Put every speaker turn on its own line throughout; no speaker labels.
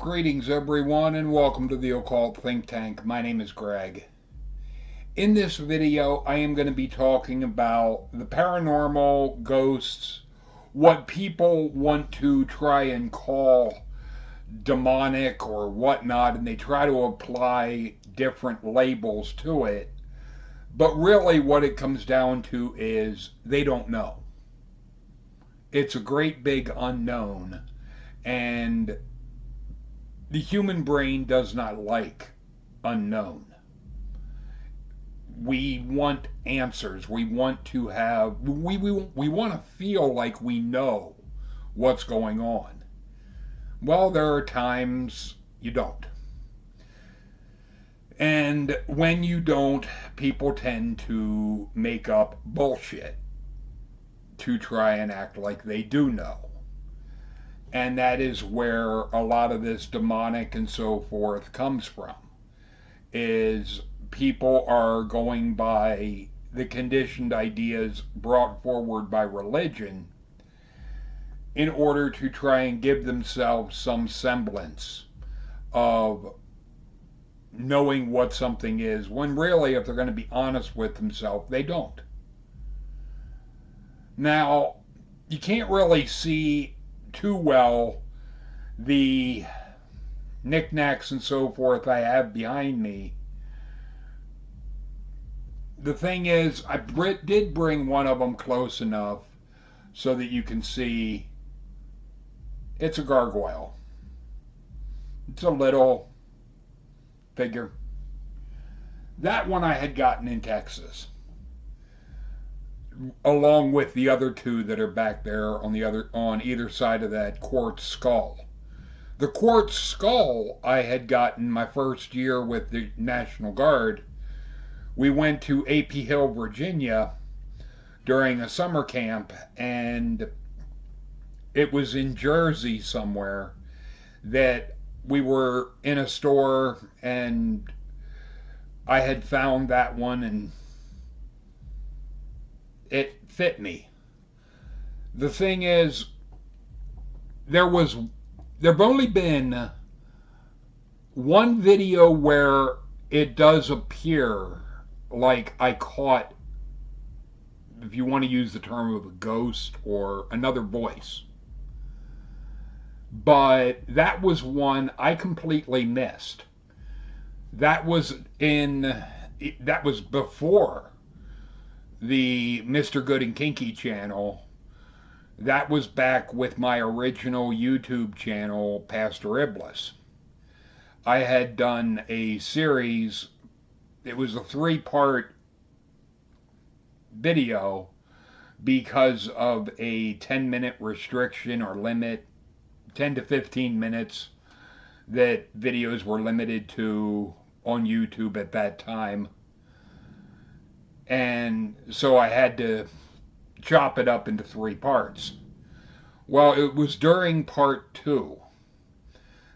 Greetings, everyone, and welcome to the Occult Think Tank. My name is Greg. In this video, I am going to be talking about the paranormal, ghosts, what people want to try and call demonic or whatnot, and they try to apply different labels to it. But really, what it comes down to is they don't know. It's a great big unknown, and the human brain does not like unknown. We want answers. We want to have, we want to feel like we know what's going on. Well, there are times you don't. And when you don't, people tend to make up bullshit to try and act like they do know. And that is where a lot of this demonic and so forth comes from, is people are going by the conditioned ideas brought forward by religion in order to try and give themselves some semblance of knowing what something is, when really, if they're going to be honest with themselves, they don't. Now, you can't really see too well the knickknacks and so forth I have behind me. The thing is, I did bring one of them close enough so that you can see it's a gargoyle. It's a little figure. That one I had gotten in Texas, along with the other two that are back there on either side of that quartz skull. The quartz skull I had gotten my first year with the National Guard. We went to AP Hill, Virginia during a summer camp, and it was in Jersey somewhere that we were in a store and I had found that one and it fit me. The thing is, there've only been one video where it does appear like I caught, if you want to use the term of a ghost or another voice. But that was one I completely missed. That was before the Mr. Good and Kinky channel. That was back with my original YouTube channel, Pastor Iblis. I had done a series. It was a 3-part video because of a 10-minute restriction or limit, 10 to 15 minutes that videos were limited to on YouTube at that time. And so I had to chop it up into 3 parts. Well, it was during part 2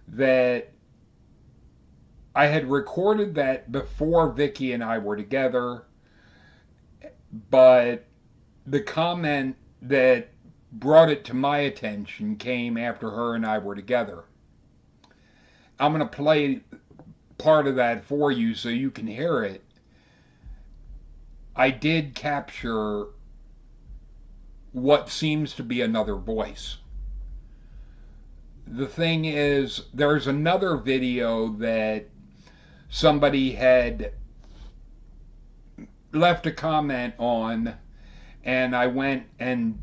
that I had recorded that before Vicky and I were together, but the comment that brought it to my attention came after her and I were together. I'm going to play part of that for you so you can hear it. I did capture what seems to be another voice. The thing is, there's another video that somebody had left a comment on, and I went and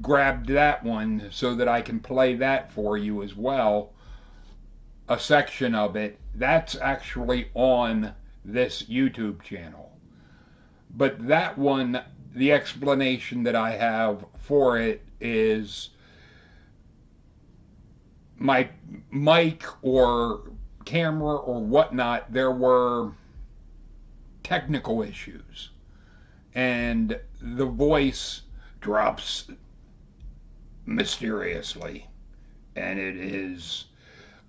grabbed that one so that I can play that for you as well. A section of it. That's actually on this YouTube channel. But that one, the explanation that I have for it is my mic or camera or whatnot, there were technical issues. And the voice drops mysteriously. And it is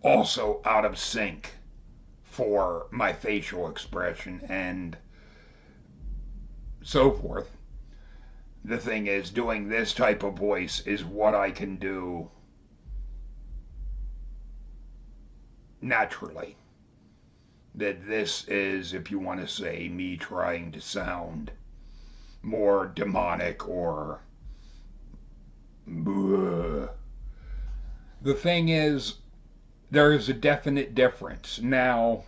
also out of sync for my facial expression and so forth. The thing is, doing this type of voice is what I can do naturally. That this is, if you want to say, me trying to sound more demonic or... Bleh. The thing is, there is a definite difference. Now,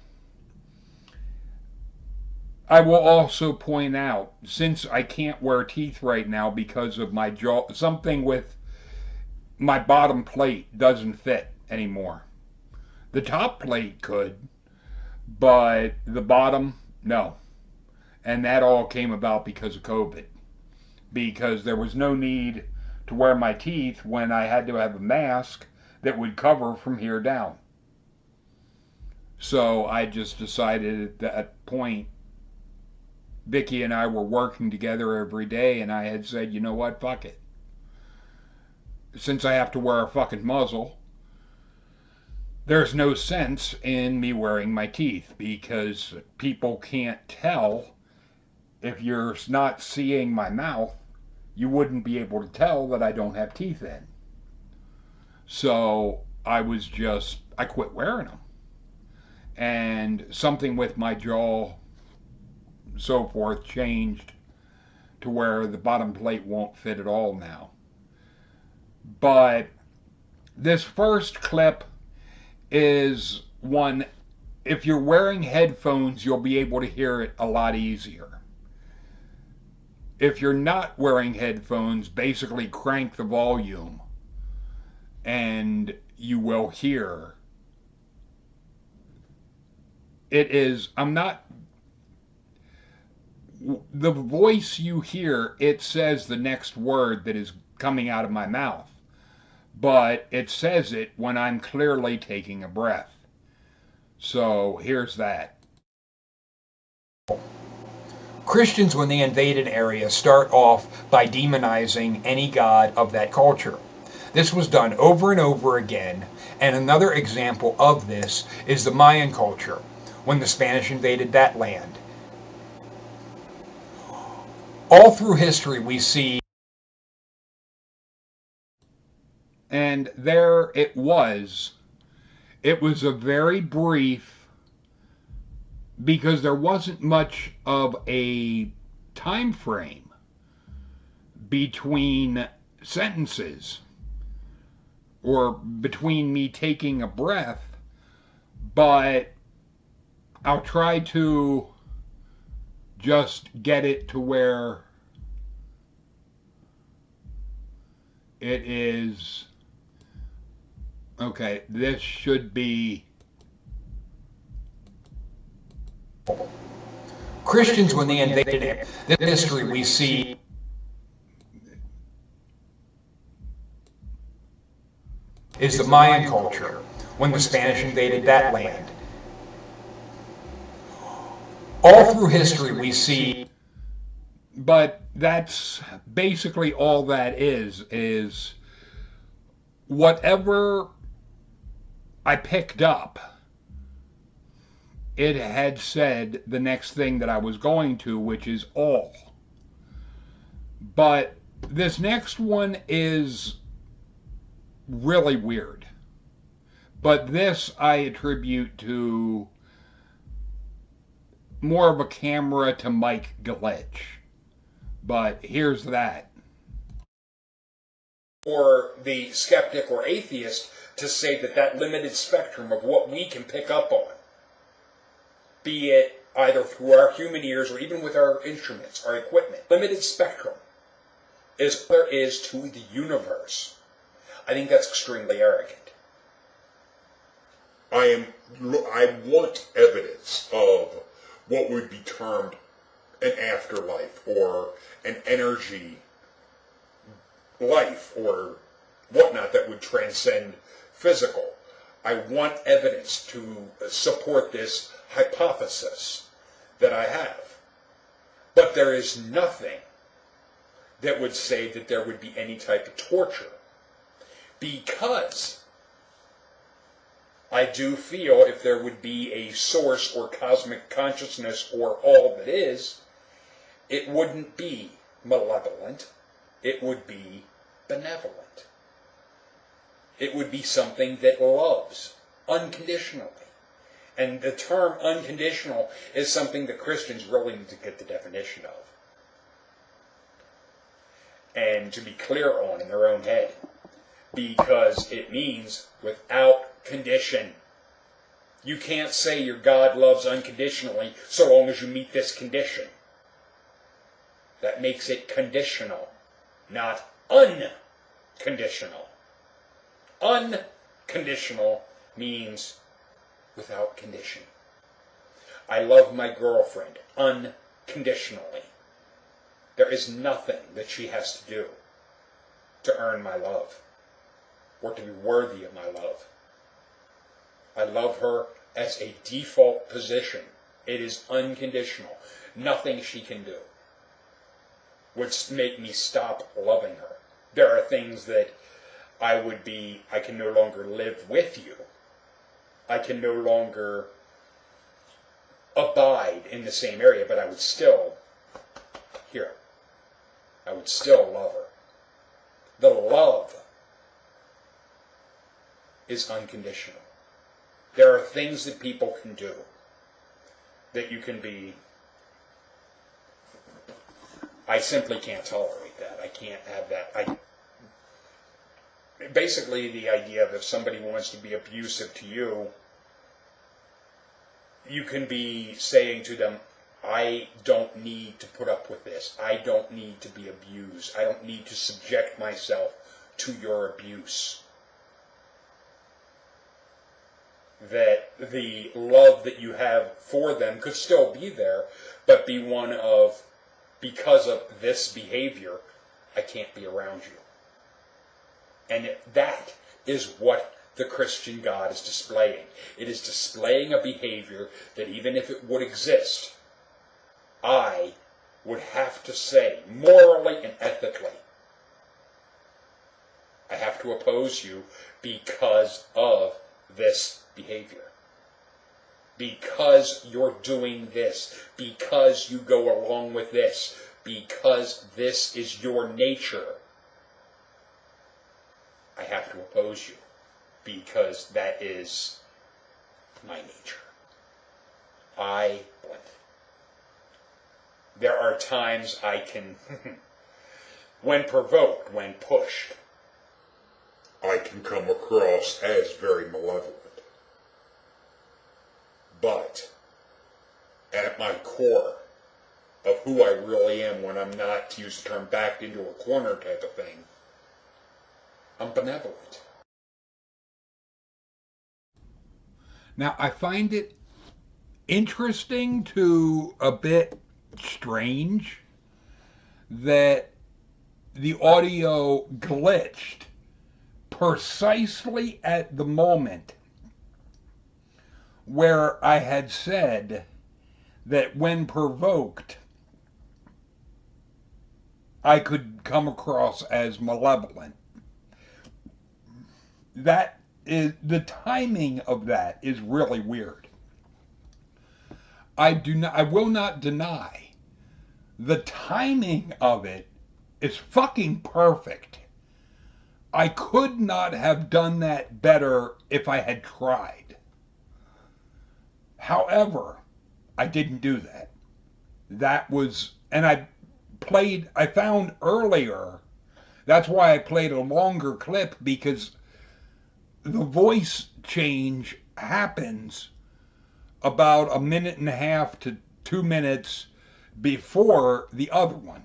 I will also point out, since I can't wear teeth right now because of my jaw, something with my bottom plate doesn't fit anymore. The top plate could, but the bottom, no. And that all came about because of COVID. Because there was no need to wear my teeth when I had to have a mask that would cover from here down. So I just decided at that point, Vicky and I were working together every day, and I had said, you know what, fuck it. Since I have to wear a fucking muzzle, there's no sense in me wearing my teeth because people can't tell. If you're not seeing my mouth, you wouldn't be able to tell that I don't have teeth in. So I quit wearing them. And something with my jaw, so forth, changed to where the bottom plate won't fit at all now. But this first clip is one, if you're wearing headphones, you'll be able to hear it a lot easier. If you're not wearing headphones, basically crank the volume and you will hear. It is, the voice you hear, it says the next word that is coming out of my mouth. But it says it when I'm clearly taking a breath. So here's that.
Christians, when they invade an area, start off by demonizing any god of that culture. This was done over and over again, and another example of this is the Mayan culture, when the Spanish invaded that land. All through history we see...
And there it was. It was a very brief, because there wasn't much of a time frame between sentences or between me taking a breath, but I'll try to just get it to where it is. Okay, this should be...
Christians, when they invaded this history we see... is the Mayan culture, when the Spanish invaded that land. All through history we see...
But that's basically all that is whatever I picked up, it had said the next thing that I was going to, which is all. But this next one is really weird. But this I attribute to more of a camera to mic glitch. But here's that.
Or the skeptic or atheist to say that that limited spectrum of what we can pick up on, be it either through our human ears or even with our instruments, our equipment, limited spectrum is what there is to the universe. I think that's extremely arrogant.
I want evidence of what would be termed an afterlife or an energy life or whatnot that would transcend physical. I want evidence to support this hypothesis that I have. But there is nothing that would say that there would be any type of torture. Because I do feel if there would be a source or cosmic consciousness or all that is, it wouldn't be malevolent. It would be benevolent. It would be something that loves
unconditionally. And the term unconditional is something that Christians really need to get the definition of. And to be clear on in their own head. Because it means without condition. You can't say your God loves unconditionally so long as you meet this condition. That makes it conditional, not unconditional. Unconditional means without condition. I love my girlfriend unconditionally. There is nothing that she has to do to earn my love or to be worthy of my love. I love her as a default position. It is unconditional. Nothing she can do would make me stop loving her. There are things that I can no longer live with you. I can no longer abide in the same area, but I would still I would still love her. The love is unconditional. There are things that people can do that you can be... I simply can't tolerate that. I can't have that. Basically, the idea of if somebody wants to be abusive to you, you can be saying to them, I don't need to put up with this. I don't need to be abused. I don't need to subject myself to your abuse. That the love that you have for them could still be there, but be one of, because of this behavior, I can't be around you. And that is what the Christian God is displaying. It is displaying a behavior that even if it would exist, I would have to say, morally and ethically, I have to oppose you because of this behavior. Because you're doing this. Because you go along with this. Because this is your nature. I have to oppose you. Because that is my nature. There are times I can, when provoked, when pushed,
I can come across as very malevolent. But at my core of who I really am, when I'm not, to use the term, backed into a corner type of thing, I'm benevolent.
Now, I find it interesting to a bit strange that the audio glitched precisely at the moment where I had said that when provoked, I could come across as malevolent. That is, the timing of that is really weird. I will not deny the timing of it is fucking perfect. I could not have done that better if I had tried. However, I didn't do that. That was, and I found earlier, that's why I played a longer clip, because the voice change happens about a minute and a half to 2 minutes before the other one.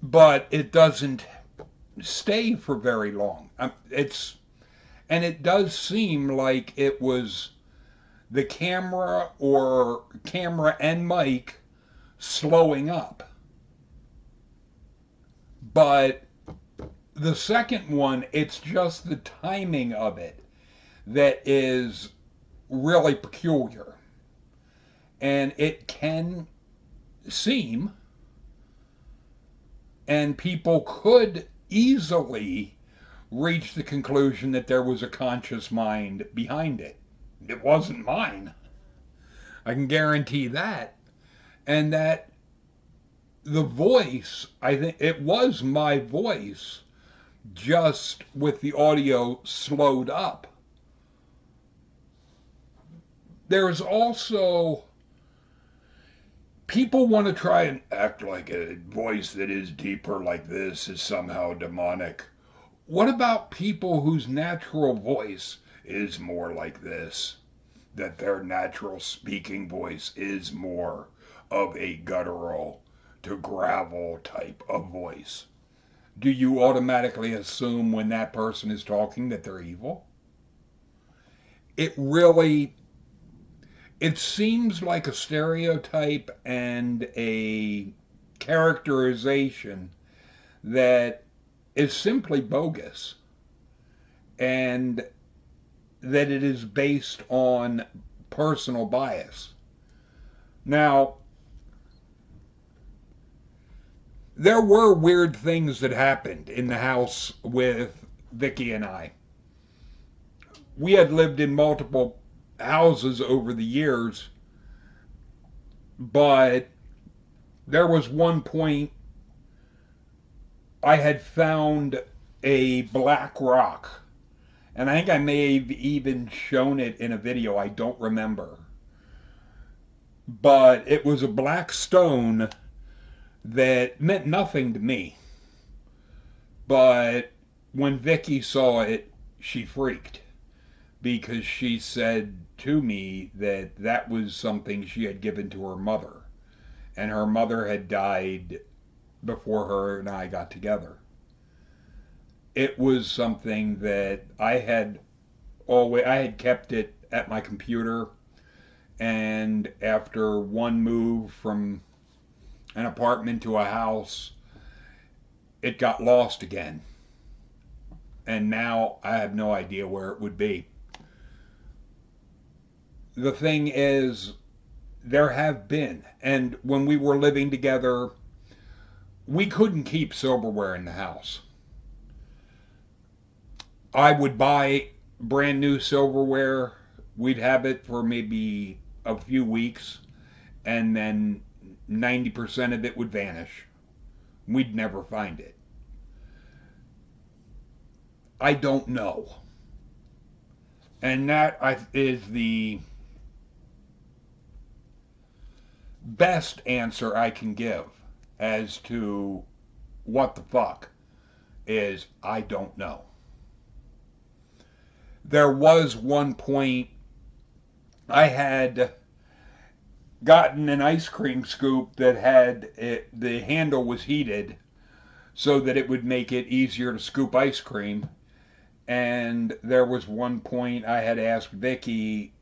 But it doesn't stay for very long. And it does seem like it was the camera or camera and mic slowing up. But the second one, it's just the timing of it that is really peculiar. And it can seem, and people could easily reach the conclusion that there was a conscious mind behind it. It wasn't mine. I can guarantee that. And that the voice, I think it was my voice, just with the audio slowed up. There's also people want to try and act like a voice that is deeper like this is somehow demonic. What about people whose natural voice is more like this? That their natural speaking voice is more of a guttural to gravel type of voice. Do you automatically assume when that person is talking that they're evil? It really, it seems like a stereotype and a characterization that is simply bogus, and that it is based on personal bias. Now, there were weird things that happened in the house with Vicky and I. We had lived in multiple houses over the years, but there was one point I had found a black rock, and I think I may have even shown it in a video, I don't remember. But it was a black stone that meant nothing to me. But when Vicky saw it, she freaked, because she said to me that that was something she had given to her mother, and her mother had died before her and I got together. It was something that I had kept it at my computer, and after one move from an apartment to a house, it got lost again. And now I have no idea where it would be. The thing is, there have been, and when we were living together, we couldn't keep silverware in the house. I would buy brand new silverware. We'd have it for maybe a few weeks, and then 90% of it would vanish. We'd never find it. I don't know. And that is the best answer I can give as to what the fuck is I don't know. There was one point I had gotten an ice cream scoop that had the handle was heated so that it would make it easier to scoop ice cream. And there was one point I had asked Vicky,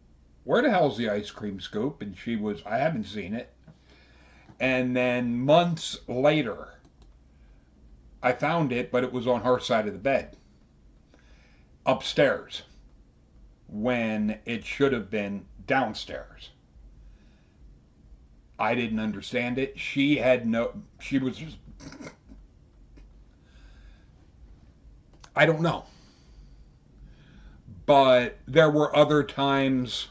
where the hell's the ice cream scoop? And she was, I haven't seen it. And then months later, I found it, but it was on her side of the bed, upstairs, when it should have been downstairs. I didn't understand it. She was just, I don't know. But there were other times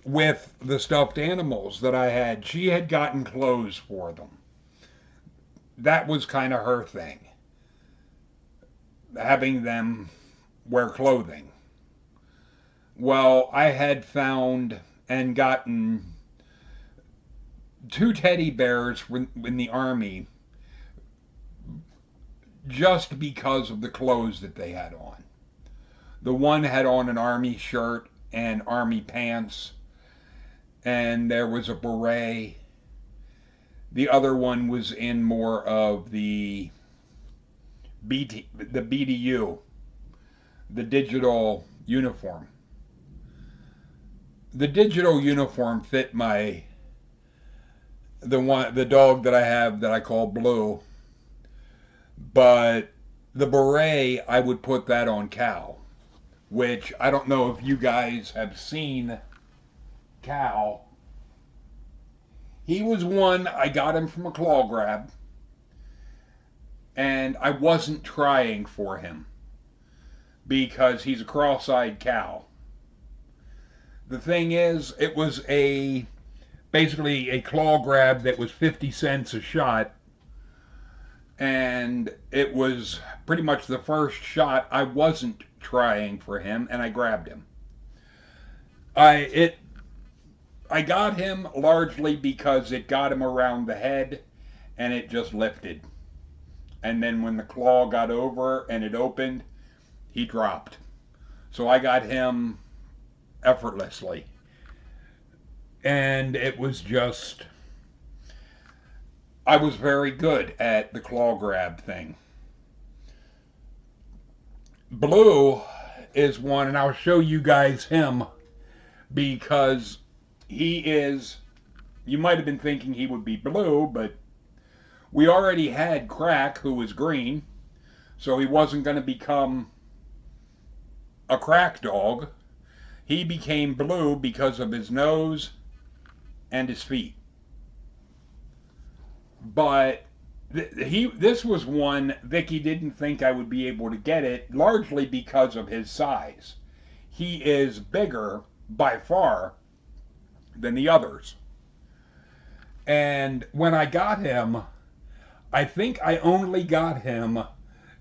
with the stuffed animals that I had. She had gotten clothes for them. That was kind of her thing, having them wear clothing. Well, I had found and gotten 2 teddy bears in the Army just because of the clothes that they had on. The one had on an Army shirt and Army pants, and there was a beret. The other one was in more of the BDU, the digital uniform. The digital uniform fit the dog that I have that I call Blue, but the beret, I would put that on Cal, which I don't know if you guys have seen Cal. He was one, I got him from a claw grab, and I wasn't trying for him because he's a cross-eyed cow. The thing is, it was basically a claw grab that was 50 cents a shot, And it was pretty much the first shot. I wasn't trying for him, and I grabbed him. I I got him largely because it got him around the head, and it just lifted. And then when the claw got over and it opened, he dropped. So I got him effortlessly. And it was just, I was very good at the claw grab thing. Blue is one, and I'll show you guys him because he is, you might have been thinking he would be blue, but we already had Crack, who was green, so he wasn't going to become a crack dog. He became blue because of his nose and his feet. But this was one Vicky didn't think I would be able to get it, largely because of his size. He is bigger by far than the others. And when I got him, I think I only got him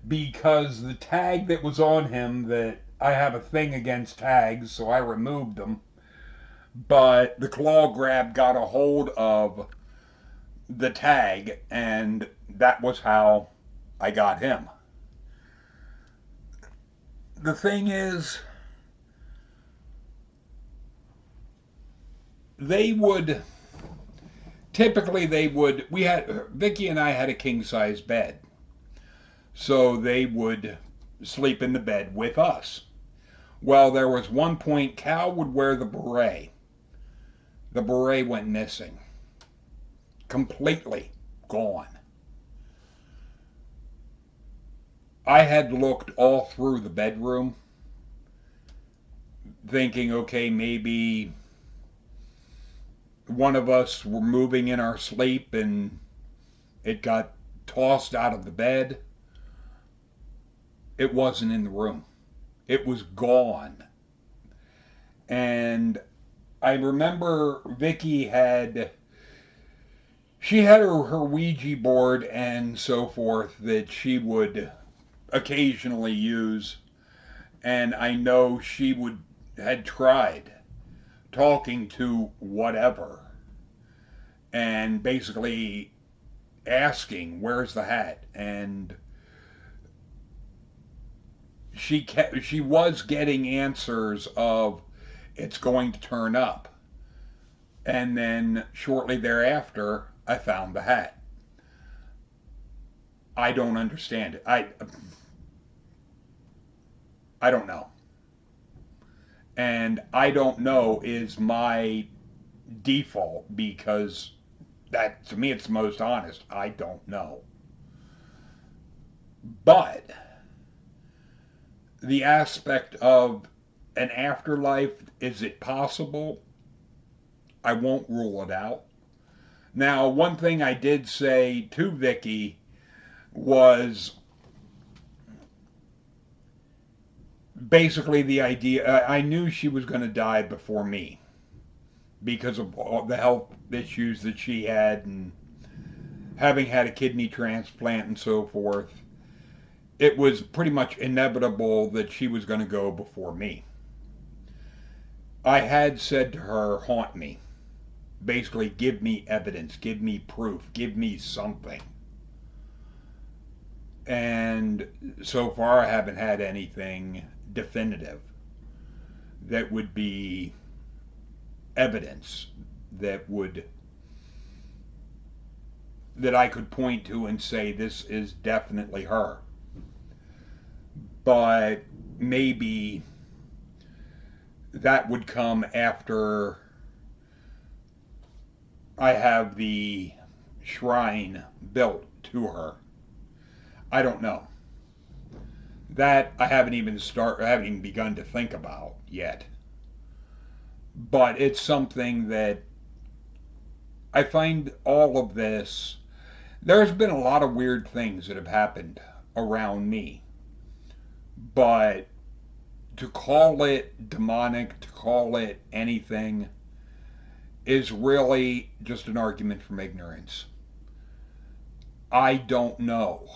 because the tag that was on him, that I have a thing against tags, so I removed them. But the claw grab got a hold of the tag, and that was how I got him. The thing is, Vicky and I had a king size bed. So they would sleep in the bed with us. Well, there was one point Cal would wear the beret. The beret went missing. Completely gone. I had looked all through the bedroom, thinking, okay, maybe one of us were moving in our sleep and it got tossed out of the bed. It wasn't in the room. It was gone. And I remember Vicky had her Ouija board and so forth that she would occasionally use, and I know she had tried talking to whatever and basically asking, where's the hat? And she was getting answers of, it's going to turn up. And then shortly thereafter, I found the hat. I don't understand it. I don't know. And I don't know is my default, because that, to me, it's the most honest. I don't know. But the aspect of an afterlife, is it possible? I won't rule it out. Now, one thing I did say to Vicky was basically the idea, I knew she was going to die before me because of all the health issues that she had and having had a kidney transplant and so forth. It was pretty much inevitable that she was going to go before me. I had said to her, haunt me. Basically, give me evidence, give me proof, give me something. And so far, I haven't had anything definitive that would be evidence that I could point to and say this is definitely her. But maybe that would come after I have the shrine built to her. I don't know. That I haven't even begun to think about yet. But it's something that I find all of this, there's been a lot of weird things that have happened around me. But to call it demonic, to call it anything, is really just an argument from ignorance. I don't know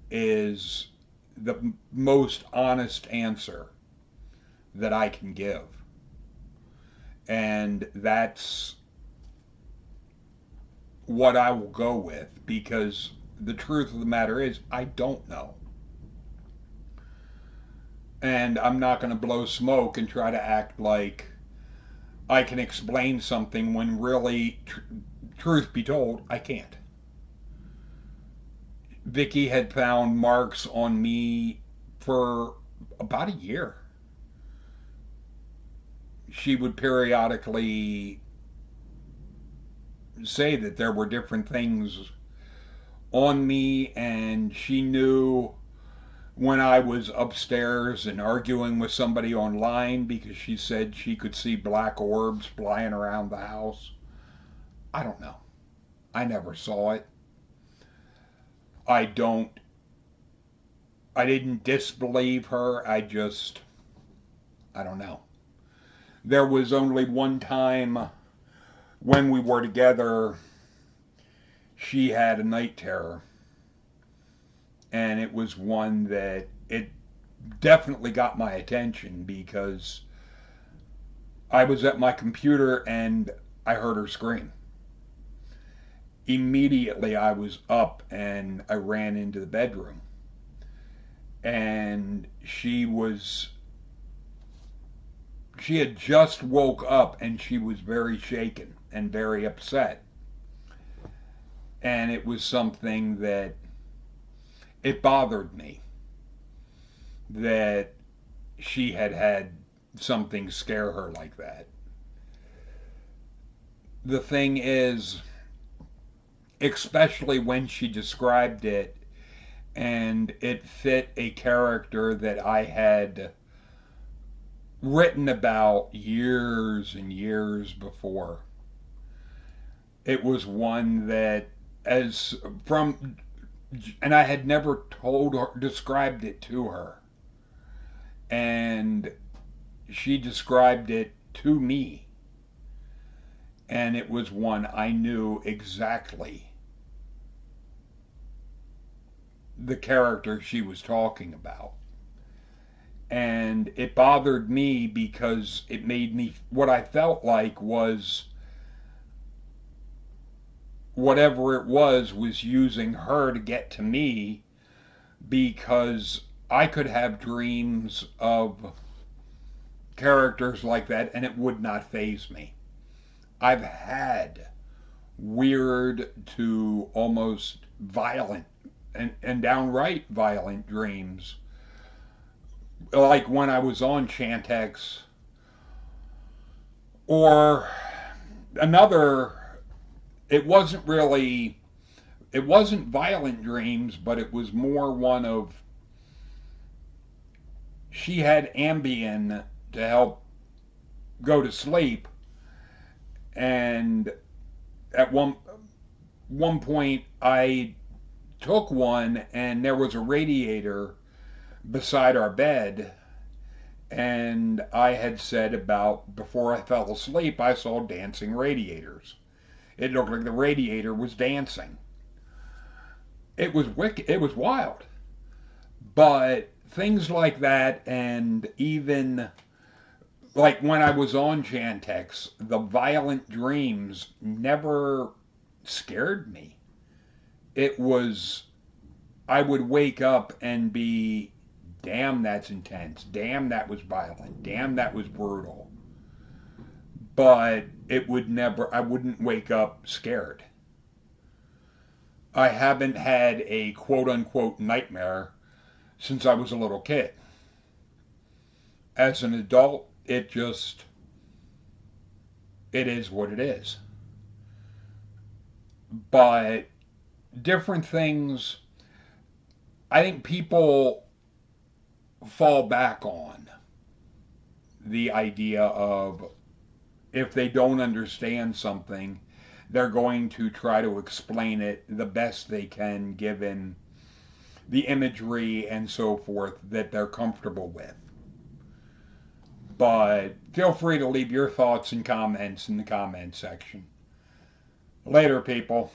is the most honest answer that I can give. And that's what I will go with, because the truth of the matter is, I don't know. And I'm not going to blow smoke and try to act like I can explain something when really, truth be told, I can't. Vicky had found marks on me for about a year. She would periodically say that there were different things on me, and she knew when I was upstairs and arguing with somebody online because she said she could see black orbs flying around the house. I don't know. I never saw it. I didn't disbelieve her. I don't know. There was only one time when we were together, she had a night terror. And it was one that it definitely got my attention because I was at my computer and I heard her scream. Immediately I was up and I ran into the bedroom. And she had just woke up and she was very shaken and very upset. And it was something that it bothered me that she had something scare her like that. The thing is, especially when she described it and it fit a character that I had written about years and years before. It was one that, and I had never described it to her. And she described it to me. And it was one I knew exactly the character she was talking about. And it bothered me because it made me, what I felt like was whatever it was using her to get to me, because I could have dreams of characters like that and it would not faze me. I've had weird to almost violent and downright violent dreams. Like when I was on Chantex, or another, it wasn't violent dreams, but it was more one of, she had Ambien to help go to sleep, and at one point I took one and there was a radiator beside our bed, and I had said about before I fell asleep I saw dancing radiators. It looked like the radiator was dancing. It was wicked. It was wild. But things like that, and even like when I was on Chantex, the violent dreams never scared me. It was, I would wake up and be, damn, that's intense. Damn, that was violent. Damn, that was brutal. But it would never, I wouldn't wake up scared. I haven't had a quote unquote nightmare since I was a little kid. As an adult, it is what it is. But different things, I think people fall back on the idea of if they don't understand something, they're going to try to explain it the best they can given the imagery and so forth that they're comfortable with. But feel free to leave your thoughts and comments in the comment section. Later, people.